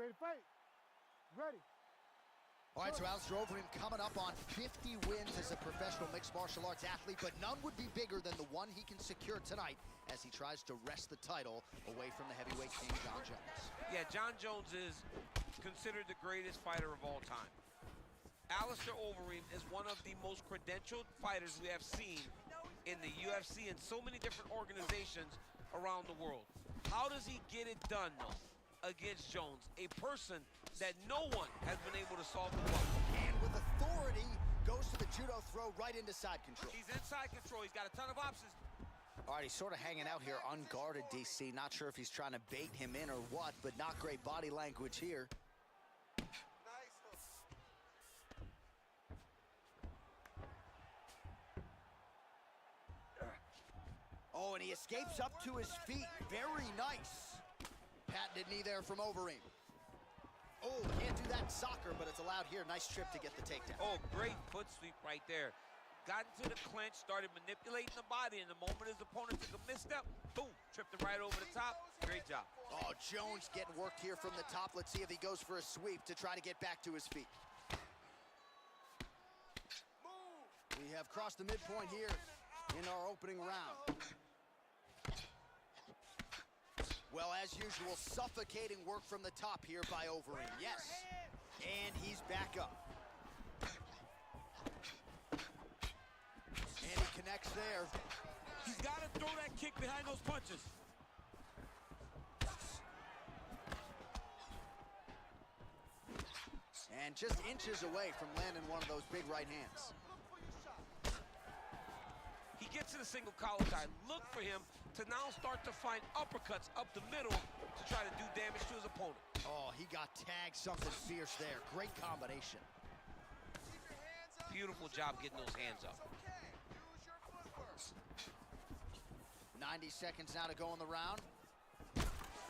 ready to fight? Ready. All right, so Alistair Overeem coming up on 50 wins as a professional mixed martial arts athlete, but none would be bigger than the one he can secure tonight as he tries to wrest the title away from the heavyweight king, Jon Jones. Yeah, Jon Jones is considered the greatest fighter of all time. Alistair Overeem is one of the most credentialed fighters we have seen in the UFC and so many different organizations around the world. How does he get it done, though, against Jones, a person that no one has been able to solve the problem? And with authority, goes to the judo throw right into side control. He's in side control. He's got a ton of options. All right, he's sort of hanging out here unguarded, DC. Not sure if he's trying to bait him in or what, but not great body language here. Oh, and he escapes up to his feet. Very nice. Patented knee there from Overeem. Oh, can't do that in soccer, but it's allowed here. Nice trip to get the takedown. Oh, great foot sweep right there. Got into the clinch, started manipulating the body, and the moment his opponent took a misstep, boom, tripped him right over the top. Great job. Oh, Jones getting worked here from the top. Let's see if he goes for a sweep to try to get back to his feet. We have crossed the midpoint here in our opening round. Well, as usual, suffocating work from the top here by Overeem. Yes, and he's back up. And he connects there. He's got to throw that kick behind those punches. And just inches away from landing one of those big right hands. He gets to the single collar tie. Look for him to now start to find uppercuts up the middle to try to do damage to his opponent. Oh, he got tagged something fierce there. Great combination. Beautiful job getting those hands up. 90 seconds now to go in the round.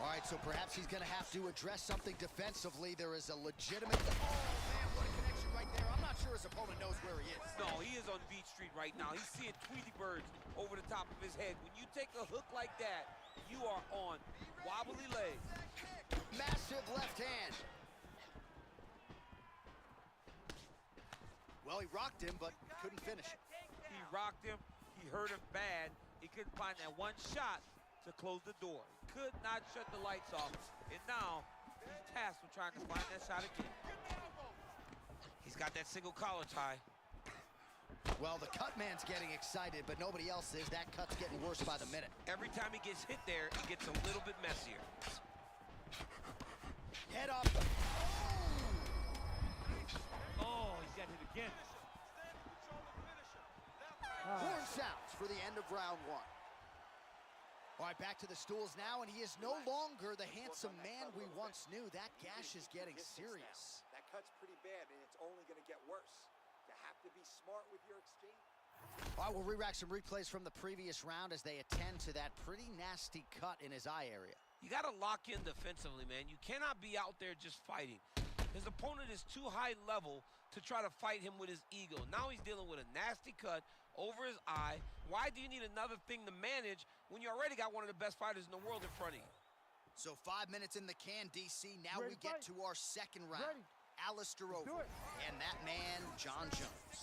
All right, so perhaps he's gonna have to address something defensively. There is a legitimate... Oh, man, what a connection right there. I'm not sure his opponent knows where he is. No, he is on Beach Street right now. He's seeing Tweety birds over the top of his head. When you take a hook like that, you are on wobbly legs. Massive left hand. Well, he rocked him, but couldn't finish it. He rocked him. He hurt him bad. He couldn't find that one shot to close the door. He could not shut the lights off. And now he's tasked with trying to find that shot again. He's got that single collar tie. Well, the cut man's getting excited, but nobody else is. That cut's getting worse by the minute. Every time he gets hit there, it gets a little bit messier. Head up. Oh, he's got hit again. Horn sounds for the end of round one. All right, back to the stools now, and he is no longer the handsome man we once knew. That gash is getting serious. That cut's pretty bad, and it's only going to get worse. You have to be smart with your exchange. All right, we'll re-rack some replays from the previous round as they attend to that pretty nasty cut in his eye area. You got to lock in defensively, man. You cannot be out there just fighting. His opponent is too high level to try to fight him with his ego. Now he's dealing with a nasty cut over his eye. Why do you need another thing to manage when you already got one of the best fighters in the world in front of you? So 5 minutes in the can, DC. Now we get to our second round. Alistair Overeem, and that man, Jon Jones.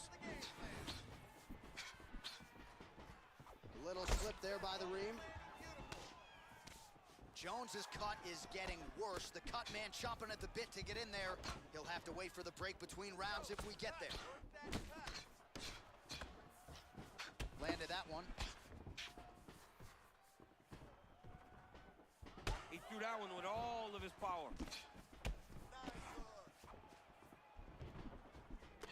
Little slip there by the ream. Jones's cut is getting worse. The cut man chomping at the bit to get in there. He'll have to wait for the break between rounds if we get there. Landed that one. He threw that one with all of his power.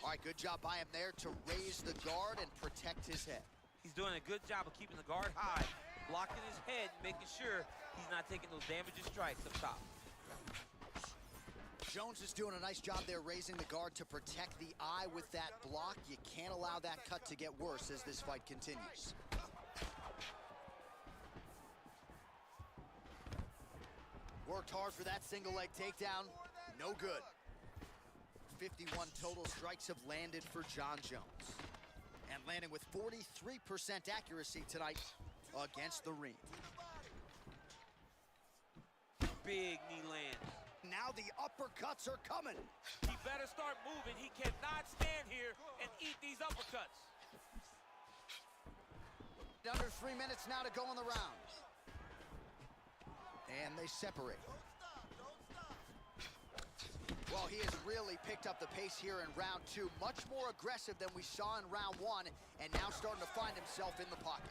All right, good job by him there to raise the guard and protect his head. He's doing a good job of keeping the guard high, blocking his head, making sure he's not taking those damaging strikes up top. Jones is doing a nice job there raising the guard to protect the eye with that block. You can't allow that cut to get worse as this fight continues. Worked hard for that single leg takedown. No good. 51 total strikes have landed for Jon Jones. And landing with 43% accuracy tonight against the Reem. Big knee lands. Now the upper uppercuts are coming. He better start moving. He cannot stand here and eat these uppercuts. Under 3 minutes now to go in the round. And they separate. Well, he has really picked up the pace here in round 2. Much more aggressive than we saw in round 1, and now starting to find himself in the pocket.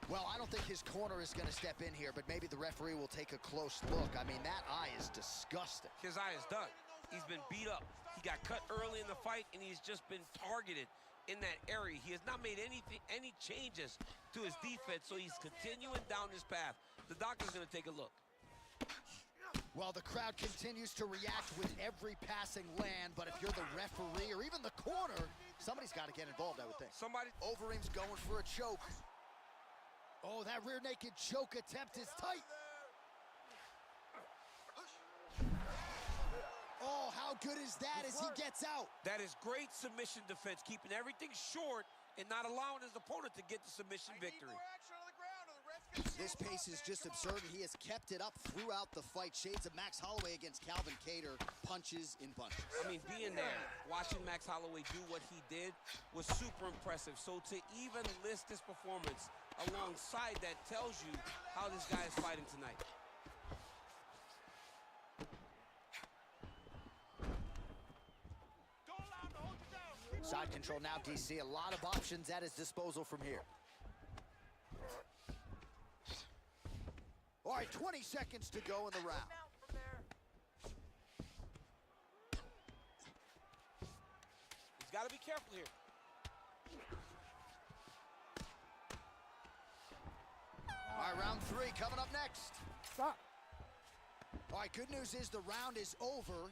Well, I don't think his corner is going to step in here, but maybe the referee will take a close look. I mean, that eye is disgusting. His eye is done. He's been beat up. He got cut early in the fight, and he's just been targeted in that area. He has not made any changes to his defense, so he's continuing down this path. The doctor's going to take a look. Well, the crowd continues to react with every passing land, but if you're the referee or even the corner, somebody's got to get involved, I would think. Overeem's going for a choke. Oh, that rear naked choke attempt is tight. Oh, how good is that as he gets out? That is great submission defense, keeping everything short and not allowing his opponent to get the submission victory. This pace is just absurd, and he has kept it up throughout the fight. Shades of Max Holloway against Calvin Kattar, punches in bunches. I mean, being there, watching Max Holloway do what he did was super impressive. So to even list this performance alongside that tells you how this guy is fighting tonight. Side control now, DC. A lot of options at his disposal from here. All right, 20 seconds to go in the round. He's got to be careful here. All right, round 3 coming up next. Stop. All right, good news is the round is over.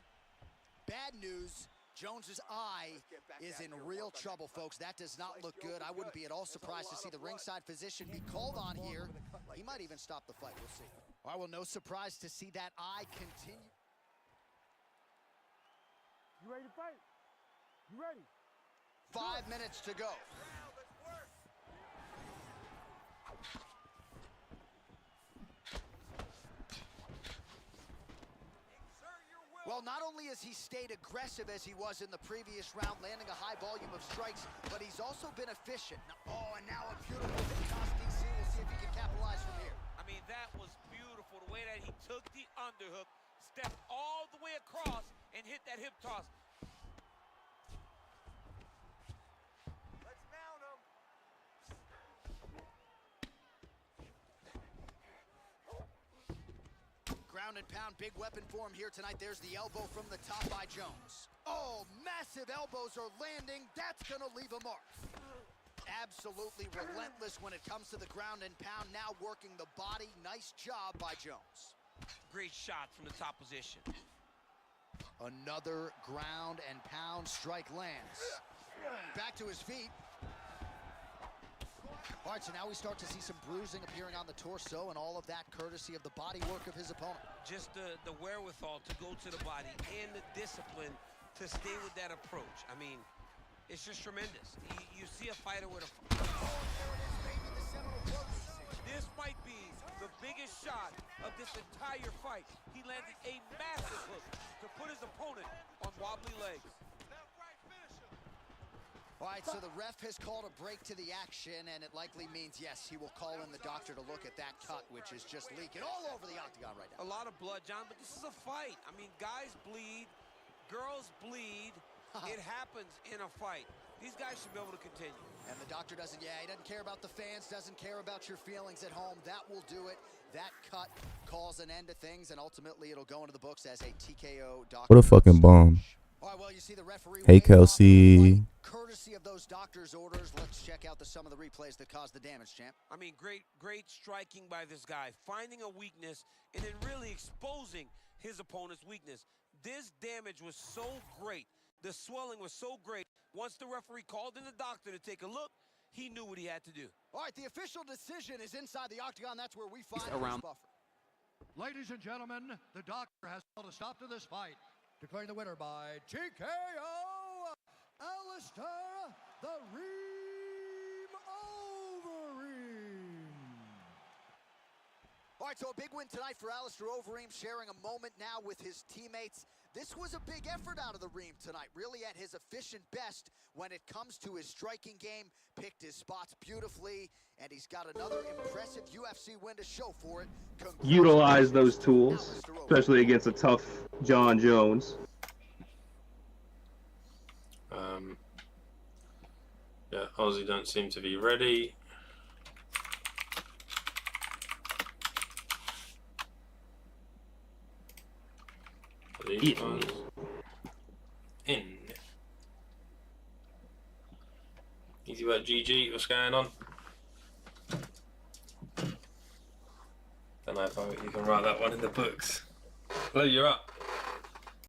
Bad news, Jones's eye is in real trouble, folks. That does not look good. I wouldn't be at all surprised to see the ringside physician be called on here. He might even stop the fight. We'll see. All right, well, no surprise to see that eye continue. You ready to fight? You ready? 5 minutes to go. Well, not only has he stayed aggressive as he was in the previous round, landing a high volume of strikes, but he's also been efficient. Oh, and now a beautiful hip toss, DC. We'll see if he can capitalize from here. I mean, that was beautiful, the way that he took the underhook, stepped all the way across, and hit that hip toss. Let's mount him. Ground and pound, big weapon for him here tonight. There's the elbow from the top by Jones. Oh, massive elbows are landing. That's gonna leave a mark. Absolutely relentless when it comes to the ground and pound. Now working the body. Nice job by Jones. Great shot from the top position. Another ground and pound strike lands. Back to his feet. All right, so now we start to see some bruising appearing on the torso, and all of that courtesy of the body work of his opponent. Just the wherewithal to go to the body and the discipline to stay with that approach. I mean, it's just tremendous. You see a fighter with a... This might be the biggest shot of this entire fight. He landed a massive hook to put his opponent on wobbly legs. All right, so the ref has called a break to the action, and it likely means, yes, he will call in the doctor to look at that cut, which is just leaking all over the octagon right now. A lot of blood, John, but this is a fight. I mean, guys bleed, girls bleed. It happens in a fight. These guys should be able to continue. And the doctor doesn't, he doesn't care about the fans, doesn't care about your feelings at home. That will do it. That cut calls an end to things, and ultimately it'll go into the books as a TKO doctor. What a fucking bomb. All right, well, you see the referee. Hey, Kelsey. Courtesy of those doctor's orders, let's check out some of the replays that caused the damage, champ. I mean, great striking by this guy, finding a weakness and then really exposing his opponent's weakness. This damage was so great. The swelling was so great. Once the referee called in the doctor to take a look, he knew what he had to do. All right, the official decision is inside the octagon. That's where we find around. Bruce Buffer. Ladies and gentlemen, the doctor has called a stop to this fight, declaring the winner by TKO, Alistair the Reem Overeem. All right, so a big win tonight for Alistair Overeem, sharing a moment now with his teammates. This was a big effort out of the Reem tonight, really at his efficient best when it comes to his striking game, picked his spots beautifully, and he's got another impressive UFC win to show for it. Utilize those tools, especially against a tough Jon Jones. Yeah, Aussie don't seem to be ready. These ones in. Easy work, GG. What's going on? Don't know if you can write that one in the books. Hello, you're up.